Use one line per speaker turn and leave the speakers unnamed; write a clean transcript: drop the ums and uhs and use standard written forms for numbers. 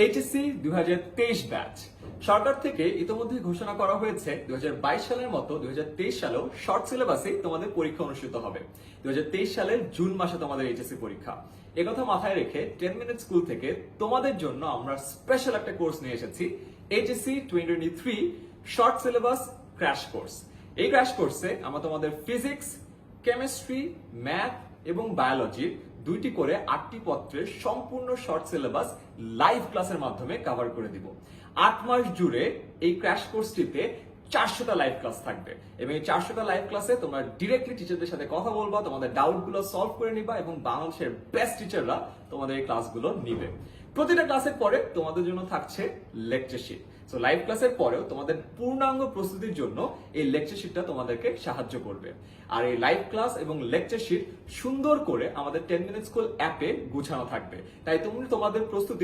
HSC 2023 batch সরকার থেকে ইতোমধ্যে ঘোষণা করা হয়েছে 2022 সালের মতো 2023 সালেও শর্ট সিলেবাসে তোমাদের পরীক্ষা অনুষ্ঠিত হবে। 2023 সালের জুন মাসে তোমাদের এইচএসসি পরীক্ষা। একথা মাথায় রেখে 10 মিনিট স্কুল থেকে তোমাদের জন্য আমরা স্পেশাল একটা কোর্স নিয়ে এসেছি, HSC 2023 short syllabus crash course. এই ক্র্যাশ কোর্সে আমরা তোমাদের ফিজিক্স, কেমিস্ট্রি, ম্যাথ এবং বায়োলজির দুইটি করে 8টি পত্রের সম্পূর্ণ শর্ট সিলেবাস লাইভ ক্লাসের মাধ্যমে কভার করে দিব। 8 মাস জুড়ে এই ক্র্যাশ কোর্সটিতে 400টা লাইভ ক্লাস থাকবে এবং এই 400টা লাইভ ক্লাসে তোমরা ডিরেক্টলি টিচারদের সাথে কথা বলবা, তোমাদের ডাউটগুলো সলভ করে নিবা এবং বাংলাদেশের বেস্ট টিচাররা তোমাদের এই ক্লাসগুলো নিবে। প্রতিটা ক্লাসের পরে তোমাদের জন্য থাকছে লেকচার শিট। সো লাইভ ক্লাসের পরেও তোমাদের পূর্ণাঙ্গ প্রস্তুতির জন্য এই লেকচার শিটটা তোমাদেরকে সাহায্য করবে। আর এই লাইভ ক্লাস এবং লেকচার শিট সুন্দর করে আমাদের 10 মিনিট স্কুল অ্যাপে গুছানো থাকবে, তাই তুমি তোমাদের প্রস্তুতি